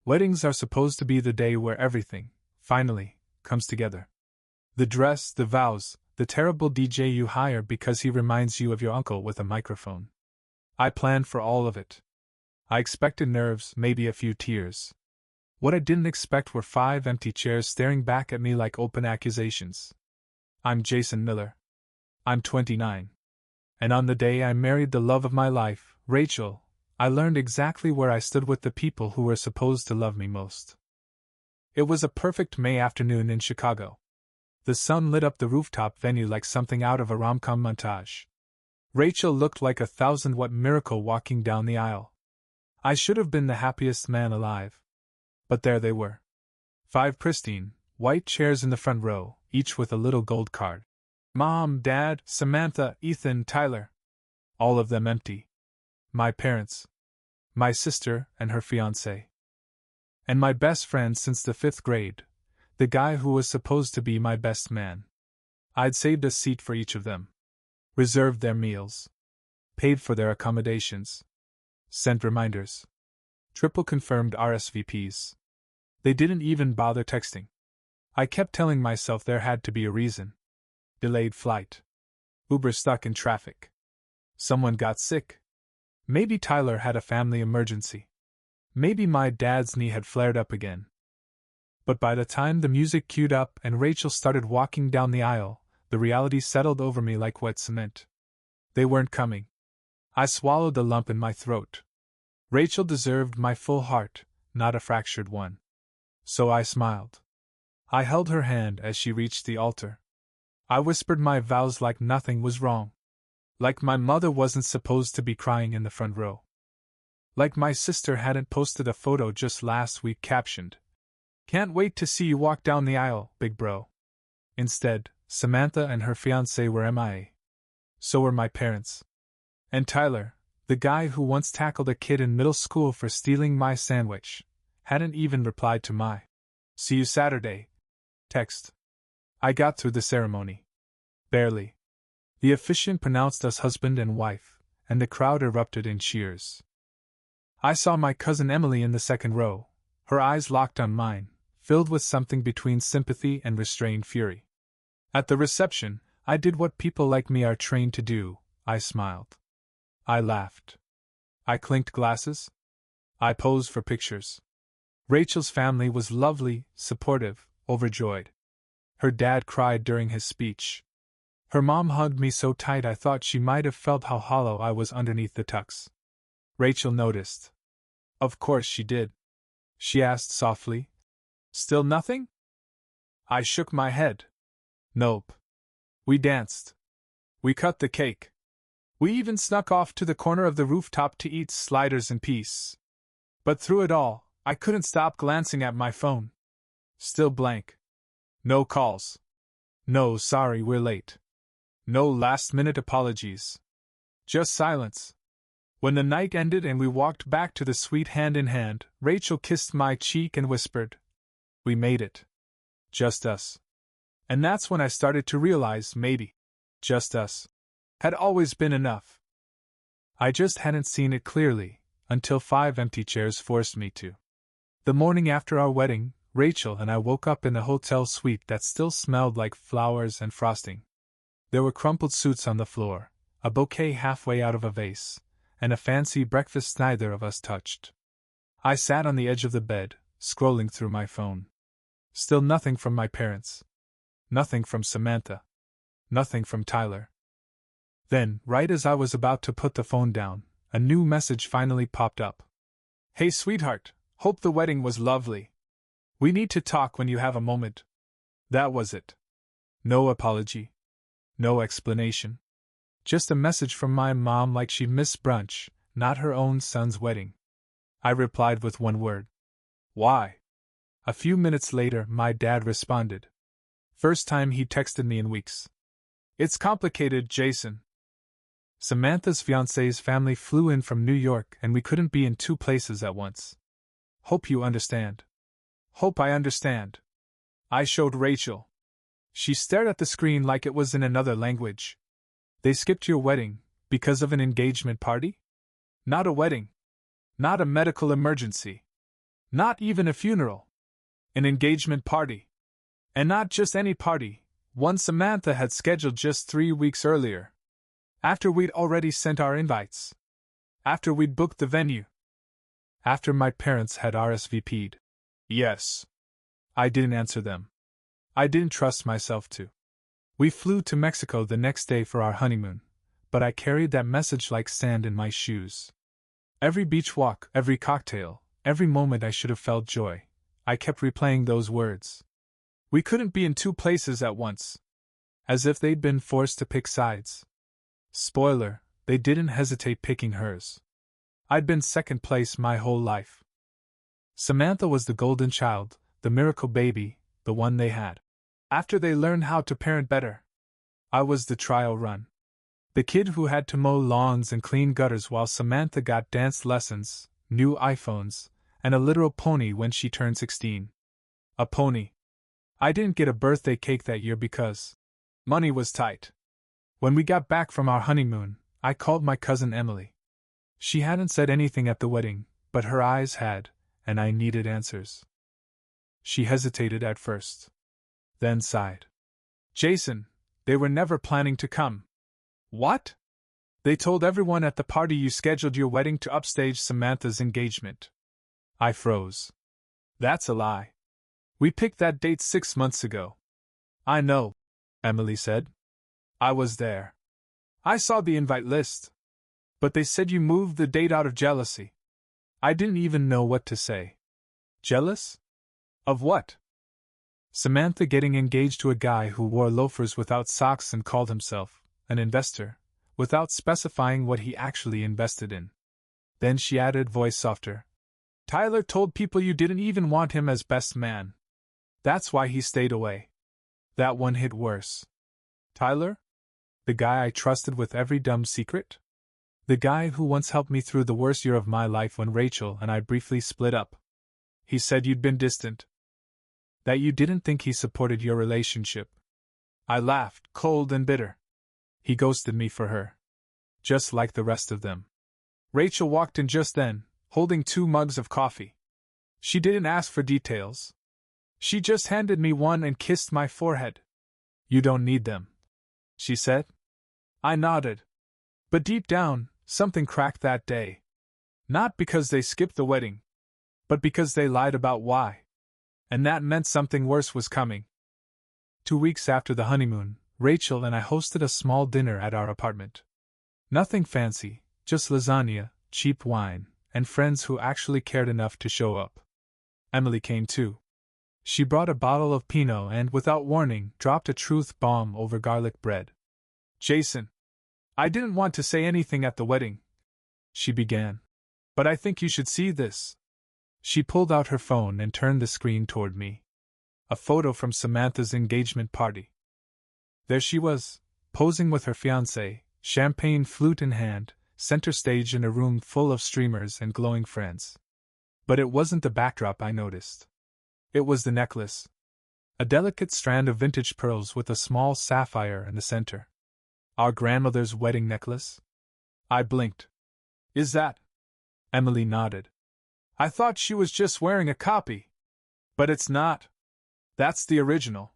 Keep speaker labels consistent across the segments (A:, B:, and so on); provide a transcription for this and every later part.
A: Weddings are supposed to be the day where everything, finally, comes together. The dress, the vows, the terrible DJ you hire because he reminds you of your uncle with a microphone. I planned for all of it. I expected nerves, maybe a few tears. What I didn't expect were 5 empty chairs staring back at me like open accusations. I'm Jason Miller. I'm 29. And on the day I married the love of my life, Rachel, I learned exactly where I stood with the people who were supposed to love me most. It was a perfect May afternoon in Chicago. The sun lit up the rooftop venue like something out of a rom-com montage. Rachel looked like a 1,000-watt miracle walking down the aisle. I should have been the happiest man alive. But there they were. 5 pristine, white chairs in the front row, each with a little gold card. Mom, Dad, Samantha, Ethan, Tyler. All of them empty. My parents. My sister and her fiancé. And my best friend since the 5th grade, the guy who was supposed to be my best man. I'd saved a seat for each of them. Reserved their meals. Paid for their accommodations. Sent reminders. Triple confirmed RSVPs. They didn't even bother texting. I kept telling myself there had to be a reason. Delayed flight. Uber stuck in traffic. Someone got sick. Maybe Tyler had a family emergency. Maybe my dad's knee had flared up again. But by the time the music queued up and Rachel started walking down the aisle, the reality settled over me like wet cement. They weren't coming. I swallowed the lump in my throat. Rachel deserved my full heart, not a fractured one. So I smiled. I held her hand as she reached the altar. I whispered my vows like nothing was wrong. Like my mother wasn't supposed to be crying in the front row. Like my sister hadn't posted a photo just last week captioned, "Can't wait to see you walk down the aisle, big bro." Instead, Samantha and her fiancé were MIA. So were my parents. And Tyler, the guy who once tackled a kid in middle school for stealing my sandwich, hadn't even replied to my "See you Saturday" text. I got through the ceremony. Barely. The officiant pronounced us husband and wife, and the crowd erupted in cheers. I saw my cousin Emily in the second row, her eyes locked on mine, filled with something between sympathy and restrained fury. At the reception, I did what people like me are trained to do. I smiled. I laughed. I clinked glasses. I posed for pictures. Rachel's family was lovely, supportive, overjoyed. Her dad cried during his speech. Her mom hugged me so tight I thought she might have felt how hollow I was underneath the tux. Rachel noticed. Of course she did. She asked softly, "Still nothing?" I shook my head. Nope. We danced. We cut the cake. We even snuck off to the corner of the rooftop to eat sliders in peace. But through it all, I couldn't stop glancing at my phone. Still blank. No calls. No "sorry, we're late." No last-minute apologies. Just silence. When the night ended and we walked back to the suite hand in hand, Rachel kissed my cheek and whispered, "We made it. Just us." And that's when I started to realize maybe just us had always been enough. I just hadn't seen it clearly, until 5 empty chairs forced me to. The morning after our wedding, Rachel and I woke up in a hotel suite that still smelled like flowers and frosting. There were crumpled suits on the floor, a bouquet halfway out of a vase, and a fancy breakfast neither of us touched. I sat on the edge of the bed, scrolling through my phone. Still nothing from my parents. Nothing from Samantha. Nothing from Tyler. Then, right as I was about to put the phone down, a new message finally popped up. "Hey sweetheart, hope the wedding was lovely. We need to talk when you have a moment." That was it. No apology. No explanation. Just a message from my mom like she missed brunch, not her own son's wedding. I replied with one word. "Why?" A few minutes later, my dad responded. First time he texted me in weeks. "It's complicated, Jason. Samantha's fiancé's family flew in from New York and we couldn't be in 2 places at once. Hope you understand." Hope I understand. I showed Rachel. She stared at the screen like it was in another language. "They skipped your wedding, because of an engagement party? Not a wedding. Not a medical emergency. Not even a funeral. An engagement party. And not just any party, one Samantha had scheduled just 3 weeks earlier. After we'd already sent our invites. After we'd booked the venue. After my parents had RSVP'd. Yes. I didn't answer them. I didn't trust myself to. We flew to Mexico the next day for our honeymoon, but I carried that message like sand in my shoes. Every beach walk, every cocktail, every moment I should have felt joy, I kept replaying those words. We couldn't be in two places at once. As if they'd been forced to pick sides. Spoiler, they didn't hesitate picking hers. I'd been second place my whole life. Samantha was the golden child, the miracle baby, the one they had. After they learned how to parent better. I was the trial run. The kid who had to mow lawns and clean gutters while Samantha got dance lessons, new iPhones, and a literal pony when she turned 16. A pony. I didn't get a birthday cake that year because money was tight. When we got back from our honeymoon, I called my cousin Emily. She hadn't said anything at the wedding, but her eyes had, and I needed answers. She hesitated at first. Then sighed. Jason, they were never planning to come. What? They told everyone at the party you scheduled your wedding to upstage Samantha's engagement. I froze. That's a lie. We picked that date 6 months ago. I know, Emily said. I was there. I saw the invite list. But they said you moved the date out of jealousy. I didn't even know what to say. Jealous? Of what? Samantha getting engaged to a guy who wore loafers without socks and called himself an investor, without specifying what he actually invested in. Then she added, voice softer. Tyler told people you didn't even want him as best man. That's why he stayed away. That one hit worse. Tyler? The guy I trusted with every dumb secret? The guy who once helped me through the worst year of my life when Rachel and I briefly split up. He said you'd been distant. That you didn't think he supported your relationship. I laughed, cold and bitter. He ghosted me for her. Just like the rest of them. Rachel walked in just then, holding 2 mugs of coffee. She didn't ask for details. She just handed me one and kissed my forehead. You don't need them, she said. I nodded. But deep down, something cracked that day. Not because they skipped the wedding, but because they lied about why. And that meant something worse was coming. 2 weeks after the honeymoon, Rachel and I hosted a small dinner at our apartment. Nothing fancy, just lasagna, cheap wine, and friends who actually cared enough to show up. Emily came too. She brought a bottle of Pinot and, without warning, dropped a truth bomb over garlic bread. Jason, I didn't want to say anything at the wedding, she began. But I think you should see this. She pulled out her phone and turned the screen toward me. A photo from Samantha's engagement party. There she was, posing with her fiancé, champagne flute in hand, center stage in a room full of streamers and glowing friends. But it wasn't the backdrop I noticed. It was the necklace. A delicate strand of vintage pearls with a small sapphire in the center. Our grandmother's wedding necklace? I blinked. Is that? Emily nodded. I thought she was just wearing a copy. But it's not. That's the original.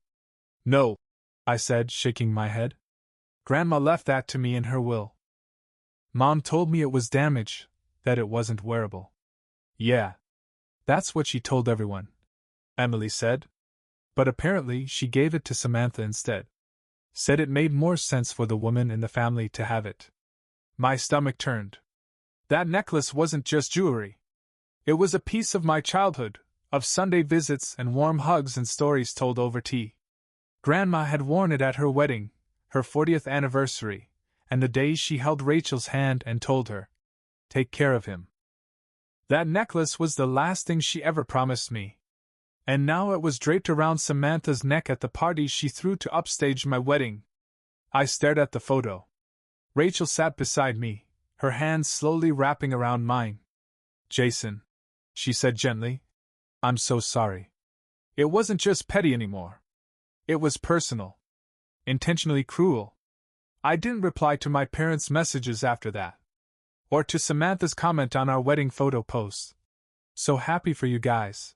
A: No, I said, shaking my head. Grandma left that to me in her will. Mom told me it was damaged, that it wasn't wearable. Yeah. That's what she told everyone, Emily said. But apparently she gave it to Samantha instead. Said it made more sense for the woman in the family to have it. My stomach turned. That necklace wasn't just jewelry. It was a piece of my childhood, of Sunday visits and warm hugs and stories told over tea. Grandma had worn it at her wedding, her 40th anniversary, and the day she held Rachel's hand and told her, "Take care of him." That necklace was the last thing she ever promised me. And now it was draped around Samantha's neck at the party she threw to upstage my wedding. I stared at the photo. Rachel sat beside me, her hands slowly wrapping around mine. Jason, she said gently, I'm so sorry. It wasn't just petty anymore. It was personal. Intentionally cruel. I didn't reply to my parents' messages after that. Or to Samantha's comment on our wedding photo post. So happy for you guys.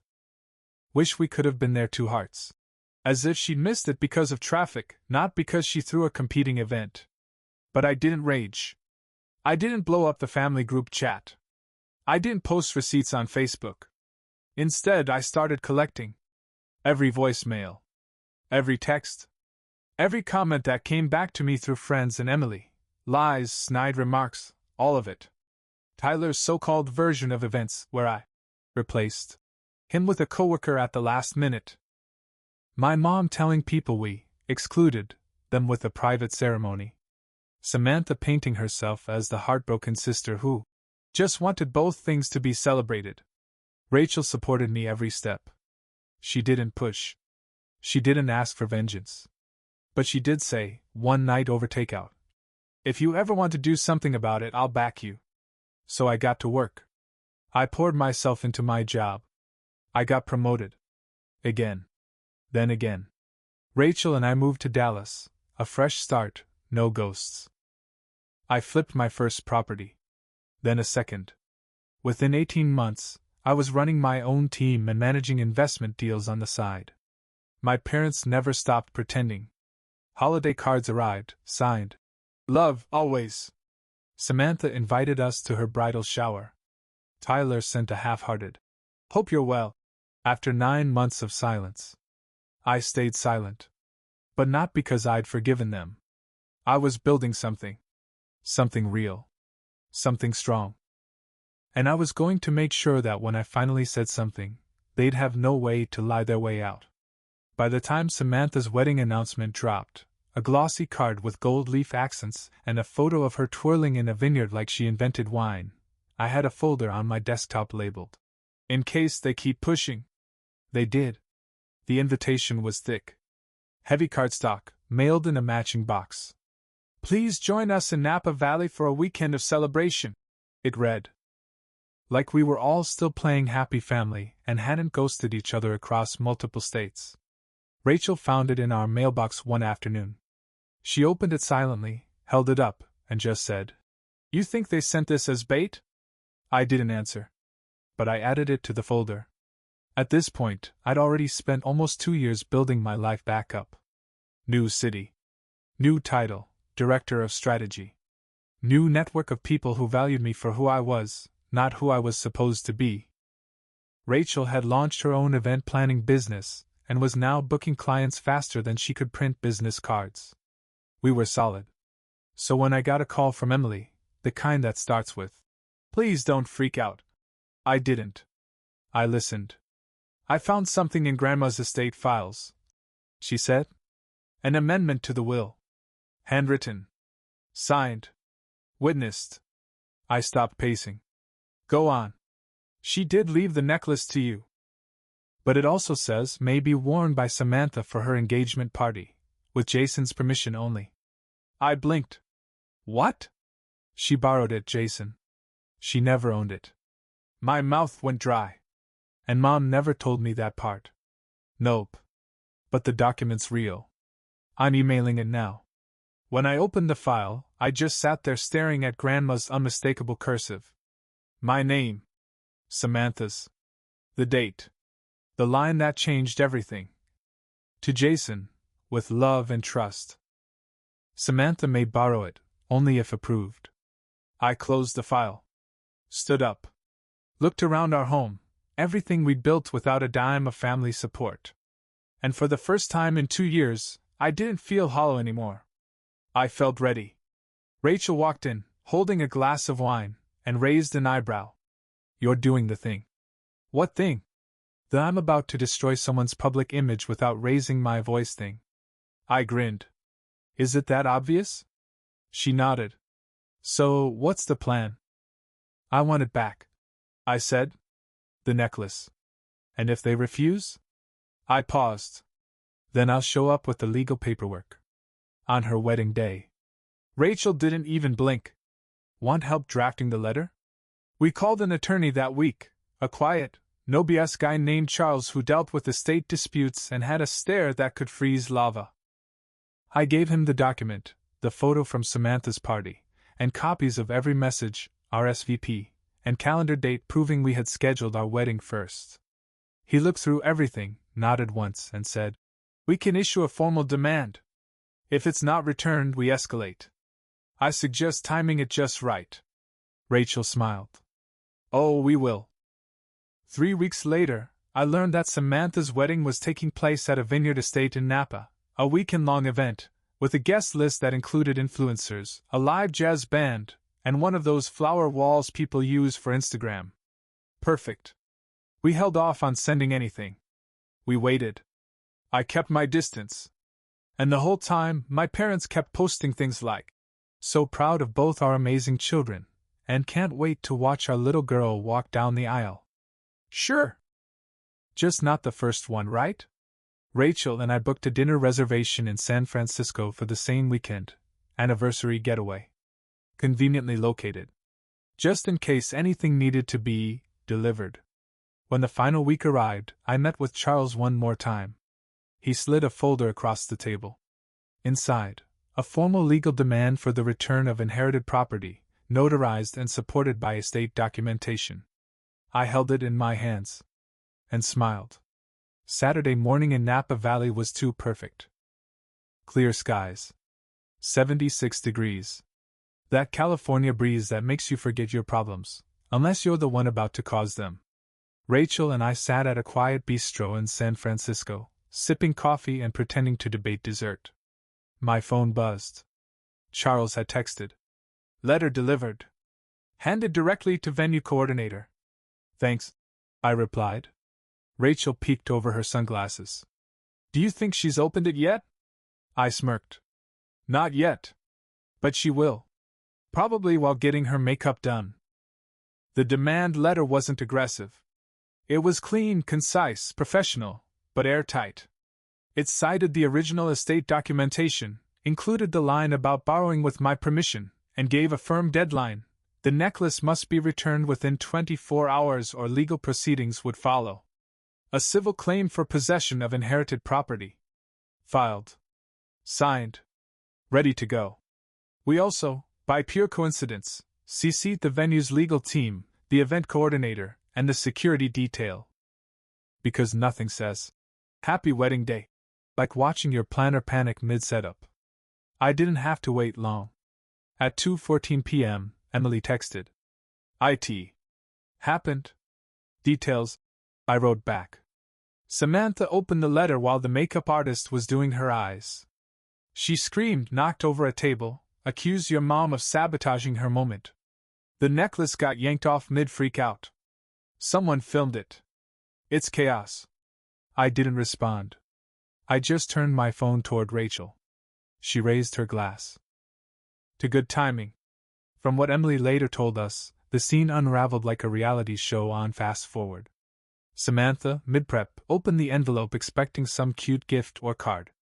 A: Wish we could have been there, 2 hearts. As if she'd missed it because of traffic, not because she threw a competing event. But I didn't rage. I didn't blow up the family group chat. I didn't post receipts on Facebook. Instead, I started collecting every voicemail, every text, every comment that came back to me through friends and Emily. Lies, snide remarks, all of it. Tyler's so-called version of events where I replaced him with a coworker at the last minute. My mom telling people we excluded them with a private ceremony. Samantha painting herself as the heartbroken sister who just wanted both things to be celebrated. Rachel supported me every step. She didn't push. She didn't ask for vengeance. But she did say, one night over takeout, if you ever want to do something about it, I'll back you. So I got to work. I poured myself into my job. I got promoted. Again. Then again. Rachel and I moved to Dallas. A fresh start, no ghosts. I flipped my first property. Then a second. Within 18 months, I was running my own team and managing investment deals on the side. My parents never stopped pretending. Holiday cards arrived, signed, "Love, always." Samantha invited us to her bridal shower. Tyler sent a half-hearted, "Hope you're well." After 9 months of silence. I stayed silent. But not because I'd forgiven them. I was building something. Something real. Something strong. And I was going to make sure that when I finally said something, they'd have no way to lie their way out. By the time Samantha's wedding announcement dropped, a glossy card with gold leaf accents and a photo of her twirling in a vineyard like she invented wine, I had a folder on my desktop labeled, "In case they keep pushing." They did. The invitation was thick. Heavy cardstock, mailed in a matching box. "Please join us in Napa Valley for a weekend of celebration," it read. Like we were all still playing happy family and hadn't ghosted each other across multiple states. Rachel found it in our mailbox one afternoon. She opened it silently, held it up, and just said, "You think they sent this as bait?" I didn't answer. But I added it to the folder. At this point, I'd already spent almost 2 years building my life back up. New city. New title, Director of Strategy. New network of people who valued me for who I was, not who I was supposed to be. Rachel had launched her own event planning business, and was now booking clients faster than she could print business cards. We were solid. So when I got a call from Emily, the kind that starts with, "Please don't freak out," I didn't. I listened. "I found something in Grandma's estate files," she said. "An amendment to the will. Handwritten. Signed. Witnessed." I stopped pacing. "Go on. She did leave the necklace to you. But it also says may be worn by Samantha for her engagement party, with Jason's permission only." I blinked. "What?" "She borrowed it, Jason. She never owned it." My mouth went dry. And Mom never told me that part. Nope. But the document's real. I'm emailing it now. When I opened the file, I just sat there staring at Grandma's unmistakable cursive. My name. Samantha's. The date. The line that changed everything. To Jason, with love and trust. Samantha may borrow it, only if approved. I closed the file. Stood up. Looked around our home, everything we'd built without a dime of family support. And for the first time in 2 years, I didn't feel hollow anymore. I felt ready. Rachel walked in, holding a glass of wine, and raised an eyebrow. "You're doing the thing." "What thing?" "The I'm about to destroy someone's public image without raising my voice thing." I grinned. "Is it that obvious?" She nodded. "So, what's the plan?" "I want it back," I said. "The necklace." "And if they refuse?" I paused. "Then I'll show up with the legal paperwork." On her wedding day. Rachel didn't even blink. "Want help drafting the letter?" We called an attorney that week, a quiet, no BS guy named Charles who dealt with estate disputes and had a stare that could freeze lava. I gave him the document, the photo from Samantha's party, and copies of every message, RSVP, and calendar date proving we had scheduled our wedding first. He looked through everything, nodded once, and said, "We can issue a formal demand. If it's not returned, we escalate. I suggest timing it just right." Rachel smiled. "Oh, we will." 3 weeks later, I learned that Samantha's wedding was taking place at a vineyard estate in Napa, a weekend-long event, with a guest list that included influencers, a live jazz band, and one of those flower walls people use for Instagram. Perfect. We held off on sending anything. We waited. I kept my distance. And the whole time, my parents kept posting things like, "So proud of both our amazing children, and can't wait to watch our little girl walk down the aisle." Sure. Just not the first one, right? Rachel and I booked a dinner reservation in San Francisco for the same weekend, anniversary getaway. Conveniently located. Just in case anything needed to be delivered. When the final week arrived, I met with Charles one more time. He slid a folder across the table. Inside, a formal legal demand for the return of inherited property, notarized and supported by estate documentation. I held it in my hands. And smiled. Saturday morning in Napa Valley was too perfect. Clear skies. 76 degrees. That California breeze that makes you forget your problems, unless you're the one about to cause them. Rachel and I sat at a quiet bistro in San Francisco, sipping coffee and pretending to debate dessert. My phone buzzed. Charles had texted. "Letter delivered. Handed directly to venue coordinator." "Thanks," I replied. Rachel peeked over her sunglasses. "Do you think she's opened it yet?" I smirked. "Not yet. But she will. Probably while getting her makeup done." The demand letter wasn't aggressive. It was clean, concise, professional, but airtight. It cited the original estate documentation, included the line about borrowing with my permission, and gave a firm deadline. The necklace must be returned within 24 hours or legal proceedings would follow. A civil claim for possession of inherited property. Filed. Signed. Ready to go. We also, by pure coincidence, CC'd the venue's legal team, the event coordinator, and the security detail. Because nothing says, "Happy wedding day," like watching your planner panic mid-setup. I didn't have to wait long. At 2:14 p.m., Emily texted. "IT. Happened. Details," I wrote back. Samantha opened the letter while the makeup artist was doing her eyes. She screamed, knocked over a table, accused your mom of sabotaging her moment. The necklace got yanked off mid-freak out. Someone filmed it. It's chaos. I didn't respond. I just turned my phone toward Rachel. She raised her glass. To good timing. From what Emily later told us, the scene unraveled like a reality show on fast forward. Samantha, mid-prep, opened the envelope expecting some cute gift or card.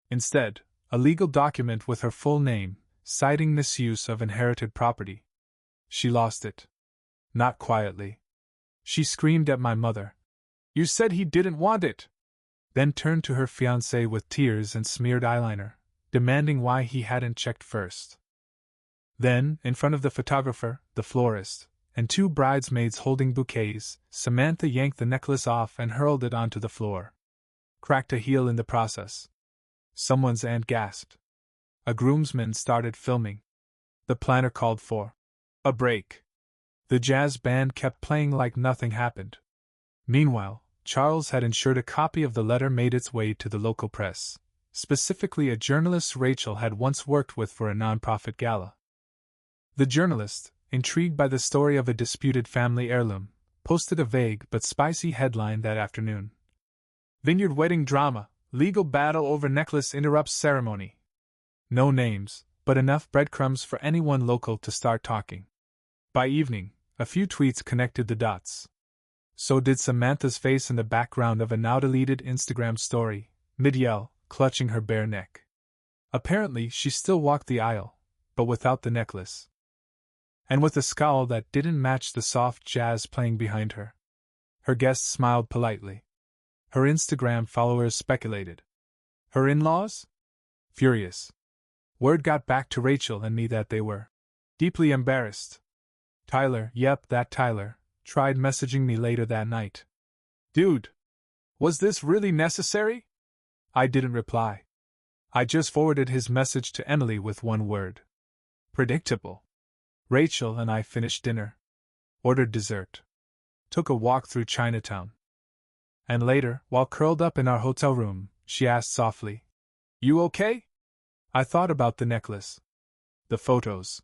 A: Instead, a legal document with her full name, citing misuse of inherited property. She lost it. Not quietly. She screamed at my mother. "You said he didn't want it!" Then turned to her fiancé with tears and smeared eyeliner, demanding why he hadn't checked first. Then, in front of the photographer, the florist, and 2 bridesmaids holding bouquets, Samantha yanked the necklace off and hurled it onto the floor. Cracked a heel in the process. Someone's aunt gasped. A groomsman started filming. The planner called for a break. The jazz band kept playing like nothing happened. Meanwhile, Charles had ensured a copy of the letter made its way to the local press, specifically a journalist Rachel had once worked with for a nonprofit gala. The journalist, intrigued by the story of a disputed family heirloom, posted a vague but spicy headline that afternoon. "Vineyard wedding drama, legal battle over necklace interrupts ceremony." No names, but enough breadcrumbs for anyone local to start talking. By evening, a few tweets connected the dots. So did Samantha's face in the background of a now-deleted Instagram story, mid-yell, clutching her bare neck. Apparently, she still walked the aisle, but without the necklace. And with a scowl that didn't match the soft jazz playing behind her. Her guests smiled politely. Her Instagram followers speculated. Her in-laws? Furious. Word got back to Rachel and me that they were deeply embarrassed. Tyler, yep, that Tyler, tried messaging me later that night. Dude, was this really necessary? I didn't reply. I just forwarded his message to Emily with one word. Predictable. Rachel and I finished dinner. Ordered dessert. Took a walk through Chinatown. And later, while curled up in our hotel room, she asked softly, "You okay?" I thought about the necklace. The photos.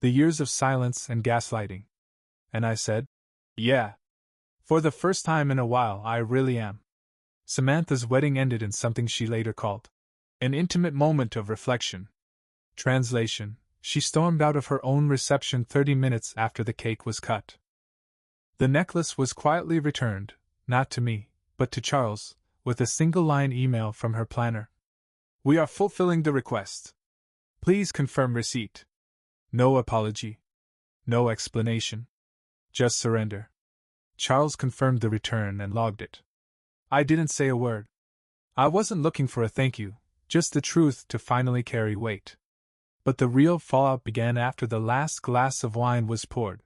A: The years of silence and gaslighting. And I said, "Yeah. For the first time in a while, I really am." Samantha's wedding ended in something she later called an intimate moment of reflection. Translation: she stormed out of her own reception 30 minutes after the cake was cut. The necklace was quietly returned, not to me, but to Charles, with a single-line email from her planner. "We are fulfilling the request. Please confirm receipt." No apology. No explanation. Just surrender. Charles confirmed the return and logged it. I didn't say a word. I wasn't looking for a thank you, just the truth to finally carry weight. But the real fallout began after the last glass of wine was poured.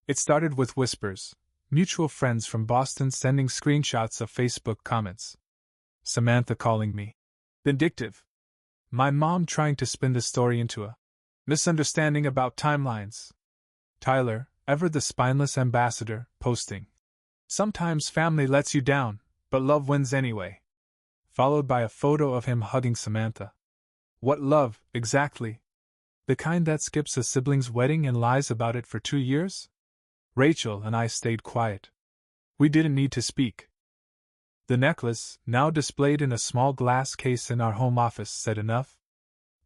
A: It started with whispers, mutual friends from Boston sending screenshots of Facebook comments. Samantha calling me vindictive. My mom trying to spin the story into a misunderstanding about timelines. Tyler, ever the spineless ambassador, posting, "Sometimes family lets you down, but love wins anyway." Followed by a photo of him hugging Samantha. What love, exactly? The kind that skips a sibling's wedding and lies about it for 2 years? Rachel and I stayed quiet. We didn't need to speak. The necklace, now displayed in a small glass case in our home office, said enough.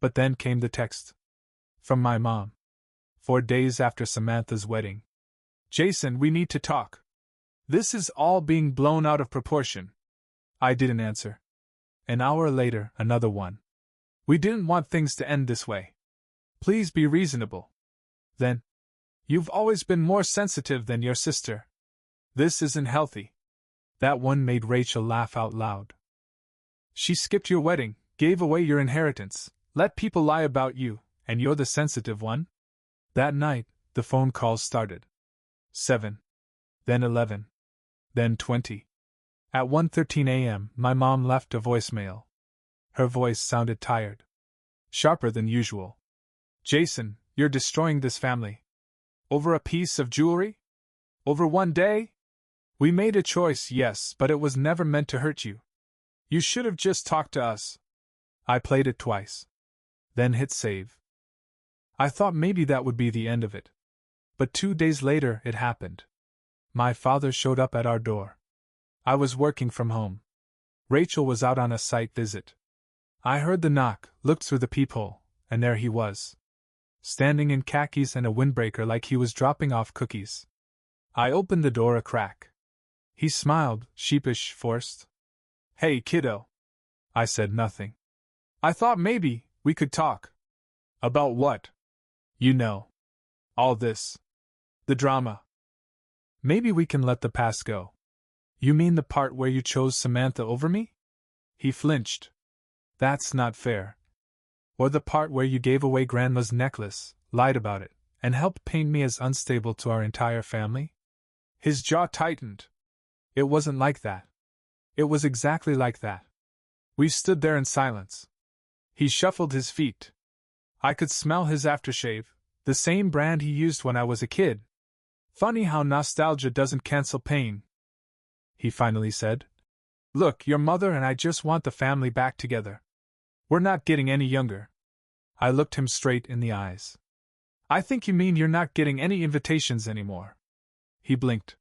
A: But then came the text. From my mom. 4 days after Samantha's wedding. "Jason, we need to talk. This is all being blown out of proportion." I didn't answer. An hour later, another one. "We didn't want things to end this way. Please be reasonable." Then, "You've always been more sensitive than your sister. This isn't healthy." That one made Rachel laugh out loud. "She skipped your wedding, gave away your inheritance, let people lie about you, and you're the sensitive one?" That night, the phone calls started. 7. Then 11. Then 20. At 1:13 a.m., my mom left a voicemail. Her voice sounded tired. Sharper than usual. "Jason, you're destroying this family. Over a piece of jewelry? Over 1 day? We made a choice, yes, but it was never meant to hurt you. You should have just talked to us." I played it twice. Then hit save. I thought maybe that would be the end of it. But 2 days later, it happened. My father showed up at our door. I was working from home. Rachel was out on a site visit. I heard the knock, looked through the peephole, and there he was. Standing in khakis and a windbreaker like he was dropping off cookies. I opened the door a crack. He smiled, sheepish, forced. "Hey, kiddo." I said nothing. "I thought maybe we could talk." "About what?" "You know. All this. The drama." "Maybe we can let the past go." "You mean the part where you chose Samantha over me?" He flinched. "That's not fair." "Or the part where you gave away Grandma's necklace, lied about it, and helped paint me as unstable to our entire family?" His jaw tightened. "It wasn't like that." "It was exactly like that." We stood there in silence. He shuffled his feet. I could smell his aftershave, the same brand he used when I was a kid. "Funny how nostalgia doesn't cancel pain," he finally said. "Look, your mother and I just want the family back together. We're not getting any younger." I looked him straight in the eyes. "I think you mean you're not getting any invitations anymore." He blinked.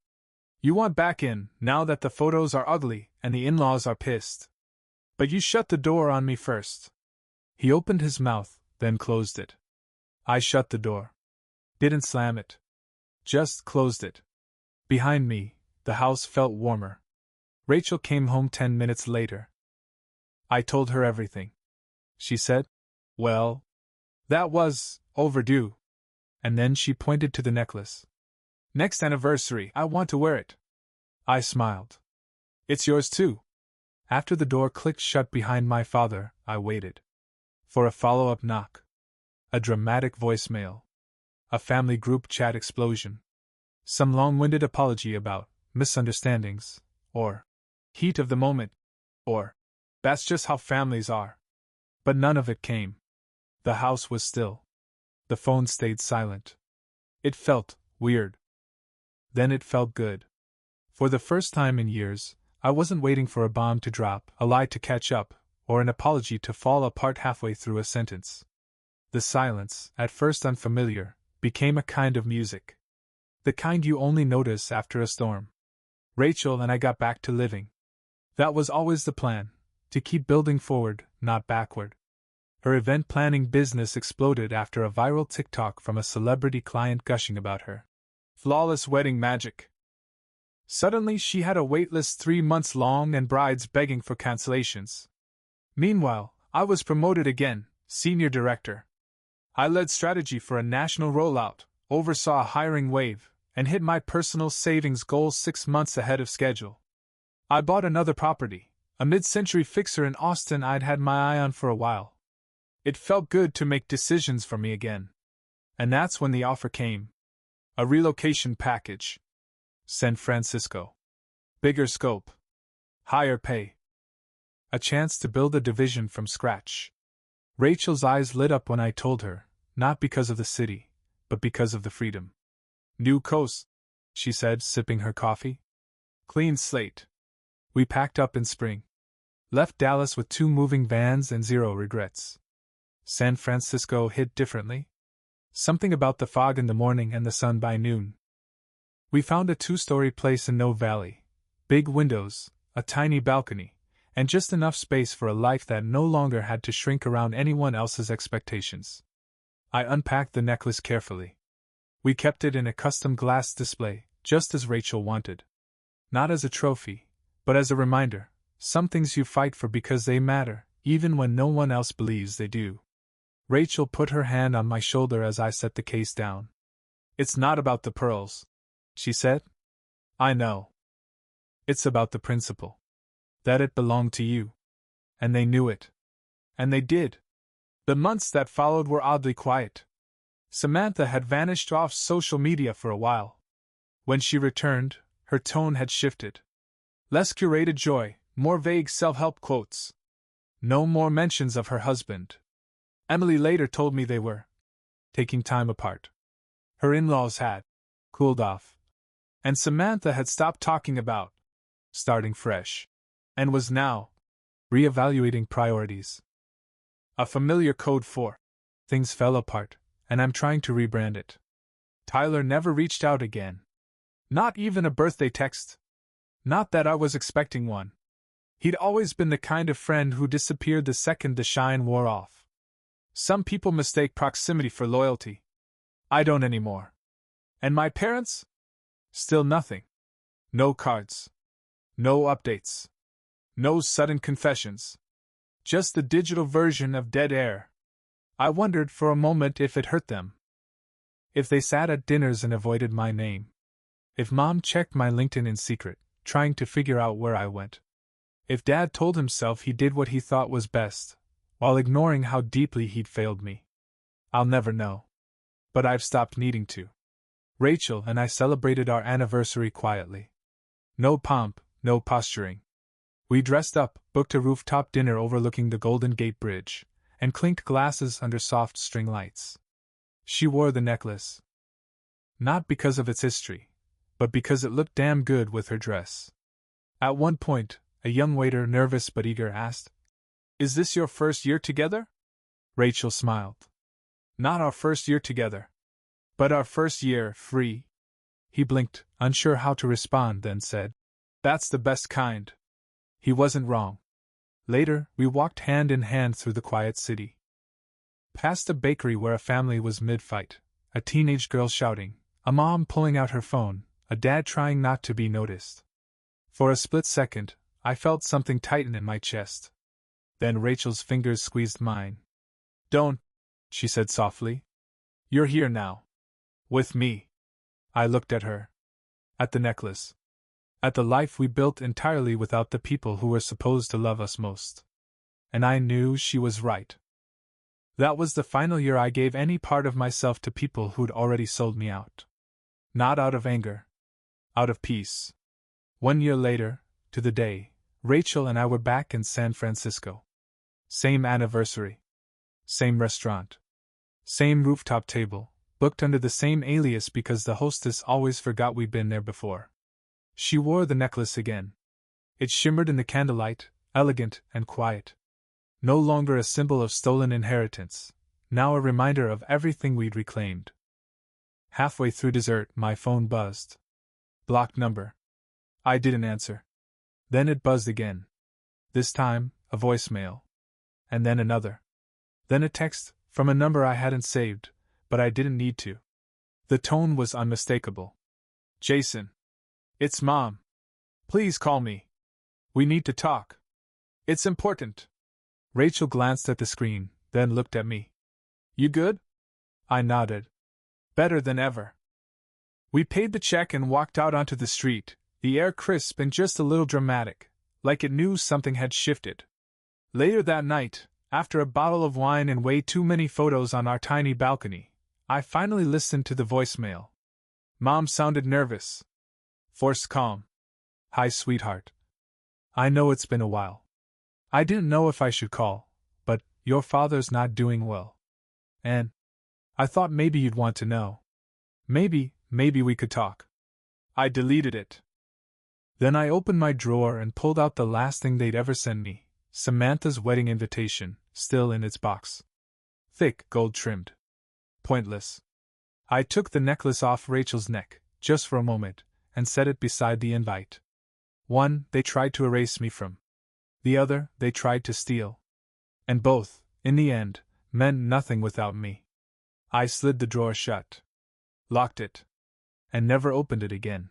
A: "You want back in, now that the photos are ugly and the in-laws are pissed. But you shut the door on me first." He opened his mouth, then closed it. I shut the door. Didn't slam it. Just closed it. Behind me, the house felt warmer. Rachel came home 10 minutes later. "I told her everything," she said. "Well, that was overdue." And then she pointed to the necklace. "Next anniversary, I want to wear it." I smiled. "It's yours too." After the door clicked shut behind my father, I waited. For a follow-up knock. A dramatic voicemail. A family group chat explosion. Some long-winded apology about misunderstandings, or heat of the moment, or that's just how families are. But none of it came. The house was still. The phone stayed silent. It felt weird. Then it felt good. For the first time in years, I wasn't waiting for a bomb to drop, a lie to catch up, or an apology to fall apart halfway through a sentence. The silence, at first unfamiliar, became a kind of music. The kind you only notice after a storm. Rachel and I got back to living. That was always the plan, to keep building forward, not backward. Her event planning business exploded after a viral TikTok from a celebrity client gushing about her flawless wedding magic. Suddenly she had a waitlist 3 months long and brides begging for cancellations. Meanwhile, I was promoted again, senior director. I led strategy for a national rollout, oversaw a hiring wave, and hit my personal savings goal 6 months ahead of schedule. I bought another property, a mid-century fixer in Austin I'd had my eye on for a while. It felt good to make decisions for me again. And that's when the offer came. A relocation package. San Francisco. Bigger scope. Higher pay. A chance to build a division from scratch. Rachel's eyes lit up when I told her, not because of the city, but because of the freedom. New coast, she said, sipping her coffee. Clean slate. We packed up in spring. Left Dallas with 2 moving vans and 0 regrets. San Francisco hit differently. Something about the fog in the morning and the sun by noon. We found a 2-story place in No Valley. Big windows, a tiny balcony, and just enough space for a life that no longer had to shrink around anyone else's expectations. I unpacked the necklace carefully. We kept it in a custom glass display, just as Rachel wanted. Not as a trophy, but as a reminder, some things you fight for because they matter, even when no one else believes they do. Rachel put her hand on my shoulder as I set the case down. It's not about the pearls, she said. I know. It's about the principle. That it belonged to you. And they knew it. And they did. The months that followed were oddly quiet. Samantha had vanished off social media for a while. When she returned, her tone had shifted. Less curated joy, more vague self-help quotes. No more mentions of her husband. Emily later told me they were taking time apart. Her in-laws had cooled off. And Samantha had stopped talking about starting fresh. And was now reevaluating priorities. A familiar code for things fell apart, and I'm trying to rebrand it. Tyler never reached out again. Not even a birthday text. Not that I was expecting one. He'd always been the kind of friend who disappeared the second the shine wore off. Some people mistake proximity for loyalty. I don't anymore. And my parents? Still nothing. No cards. No updates. No sudden confessions. Just the digital version of dead air. I wondered for a moment if it hurt them. If they sat at dinners and avoided my name. If Mom checked my LinkedIn in secret, trying to figure out where I went. If Dad told himself he did what he thought was best, while ignoring how deeply he'd failed me. I'll never know. But I've stopped needing to. Rachel and I celebrated our anniversary quietly. No pomp, no posturing. We dressed up, booked a rooftop dinner overlooking the Golden Gate Bridge, and clinked glasses under soft string lights. She wore the necklace. Not because of its history, but because it looked damn good with her dress. At one point, a young waiter, nervous but eager, asked, "Is this your first year together?" Rachel smiled. "Not our first year together. But our first year free." He blinked, unsure how to respond, then said, "That's the best kind." He wasn't wrong. Later, we walked hand in hand through the quiet city. Past a bakery where a family was mid-fight, a teenage girl shouting, a mom pulling out her phone, a dad trying not to be noticed. For a split second, I felt something tighten in my chest. Then Rachel's fingers squeezed mine. "Don't," she said softly. "You're here now. With me." I looked at her. At the necklace. At the life we built entirely without the people who were supposed to love us most. And I knew she was right. That was the final year I gave any part of myself to people who'd already sold me out. Not out of anger. Out of peace. 1 year later, to the day, Rachel and I were back in San Francisco. Same anniversary. Same restaurant. Same rooftop table, booked under the same alias because the hostess always forgot we'd been there before. She wore the necklace again. It shimmered in the candlelight, elegant and quiet. No longer a symbol of stolen inheritance, now a reminder of everything we'd reclaimed. Halfway through dessert, my phone buzzed. Blocked number. I didn't answer. Then it buzzed again. This time, a voicemail. And then another. Then a text, from a number I hadn't saved, but I didn't need to. The tone was unmistakable. Jason. It's Mom. Please call me. We need to talk. It's important. Rachel glanced at the screen, then looked at me. You good? I nodded. Better than ever. We paid the check and walked out onto the street, the air crisp and just a little dramatic, like it knew something had shifted. Later that night, after a bottle of wine and way too many photos on our tiny balcony, I finally listened to the voicemail. Mom sounded nervous. Forced calm. Hi, sweetheart. I know it's been a while. I didn't know if I should call, but your father's not doing well. And I thought maybe you'd want to know. Maybe we could talk. I deleted it. Then I opened my drawer and pulled out the last thing they'd ever sent me, Samantha's wedding invitation, still in its box. Thick, gold-trimmed. Pointless. I took the necklace off Rachel's neck, just for a moment, and set it beside the invite. One, they tried to erase me from. The other, they tried to steal. And both, in the end, meant nothing without me. I slid the drawer shut. Locked it. And never opened it again.